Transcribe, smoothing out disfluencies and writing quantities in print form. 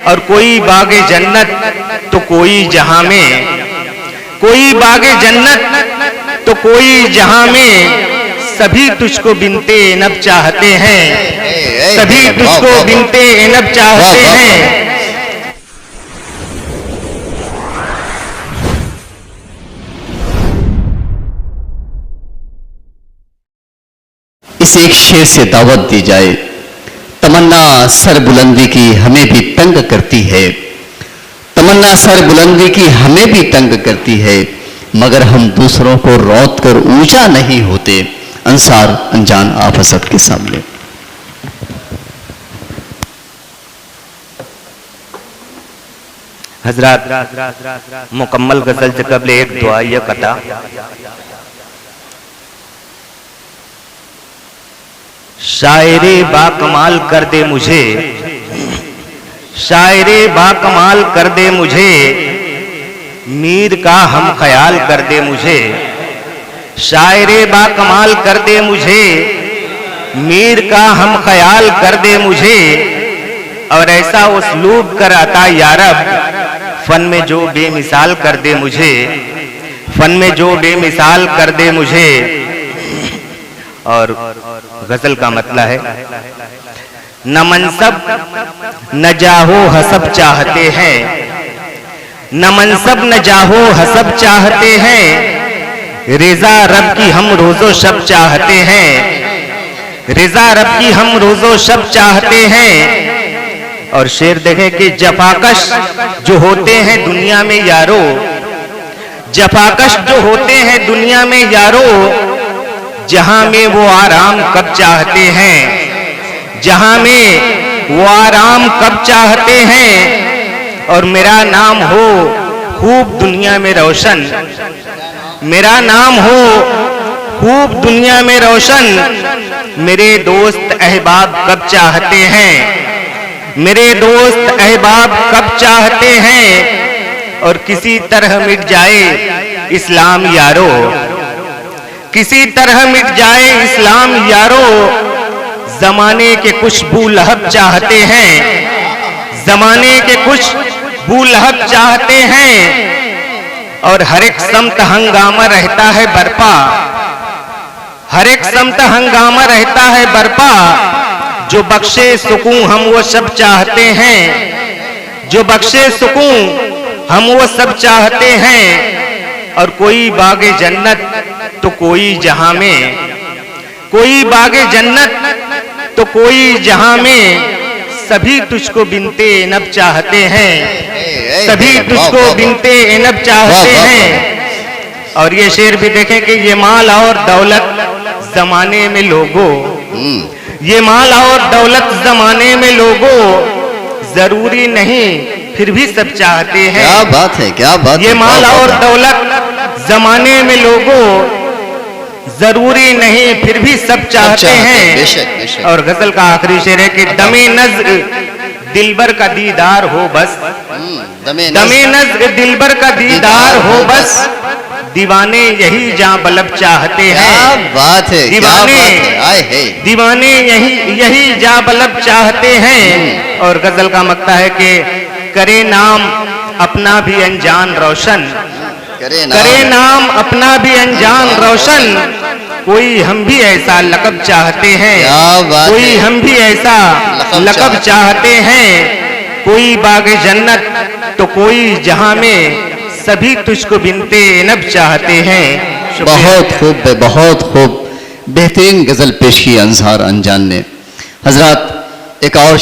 और कोई बागे जन्नत तो कोई जहां में, कोई बागे जन्नत तो कोई जहां में, सभी तुझको बिनते नब चाहते हैं, सभी तुझको बिनते नब चाहते हैं। इस एक शेर से दावत दी जाए। तमन्ना सर बुलंदी की हमें भी तंग करती है, तमन्ना सर बुलंदी की हमें भी तंग करती है, मगर हम दूसरों को रौंद कर ऊंचा नहीं होते। अंसार अनजान आप हसद के सामने। हजरात, मुकम्मल गजल से कबल एक दुआ ये कता। शायरे बाकमाल कर दे मुझे, शायरे बाकमाल कर दे मुझे, मीर का हम ख्याल कर दे मुझे, शायरे बाकमाल कर दे मुझे, मीर का हम ख्याल कर दे मुझे, और ऐसा उसलूब कर अता यारब, फन में जो बेमिसाल कर दे मुझे, फन में जो बेमिसाल कर दे मुझे। और गजल का मतला है, न मनसब न जाहो हसब चाहते हैं, न मनसब न जाहो हसब चाहते हैं, रिजा रब की हम रोजो शब चाहते हैं, रिजा रब की हम रोजो शब चाहते हैं। और शेर देखें कि जफाकश जो होते हैं दुनिया में यारो, जफाकश जो होते हैं दुनिया में यारो, जहां में वो आराम कब चाहते हैं, जहां में वो आराम कब चाहते हैं। और मेरा नाम हो खूब दुनिया में रोशन, मेरा नाम हो खूब दुनिया में रोशन, मेरे दोस्त अहबाब कब चाहते हैं, मेरे दोस्त अहबाब कब चाहते हैं। और किसी तरह मिट जाए इस्लाम यारो, किसी तरह मिट जाए इस्लाम यारो, जमाने के कुछ बूलहब चाहते हैं, जमाने के कुछ बूलहब चाहते हैं। और हर एक समत हंगामा रहता है बरपा, हर एक समत हंगामा रहता है बरपा, जो बख्शे सुकून हम वो सब चाहते हैं, जो बख्शे सुकून हम वो सब चाहते हैं। और कोई बागे जन्नत तो कोई जहां में, कोई बागे जन्नत तो कोई जहां में, सभी तुझको बिनते नब चाहते हैं, सभी तुझको बिनते नब चाहते हैं। और ये शेर भी देखें कि ये माल और दौलत जमाने में लोगों, ये माल और दौलत जमाने में लोगों, जरूरी नहीं फिर भी सब चाहते हैं। क्या बात है, क्या बात। ये माल और दौलत जमाने में लोगों, जरूरी नहीं फिर भी सब चाहते हैं। बेशक, बेशक। और गजल का आखिरी शेर है कि दमे नज़्र दिलबर का दीदार हो बस, दमे नज़्र दिलबर का दीदार हो बस, दीवाने यही जहां बलब चाहते हैं। क्या बात है, दीवाने, आए है। दीवाने यही जहां बलब चाहते हैं। और गजल का मक्ता है कि करे नाम अपना भी अनजान रोशन, करे नाम अपना भी अनजान रोशन, कोई हम भी ऐसा लक़ब चाहते हैं, कोई हम भी ऐसा लक़ब चाहते हैं। कोई बागे जन्नत तो कोई जहां में, सभी तुझको बिनते नब चाहते हैं। बहुत खूब, बहुत खूब, बेहतरीन गजल पेश की अंसार अनजान ने। हजरात, एक और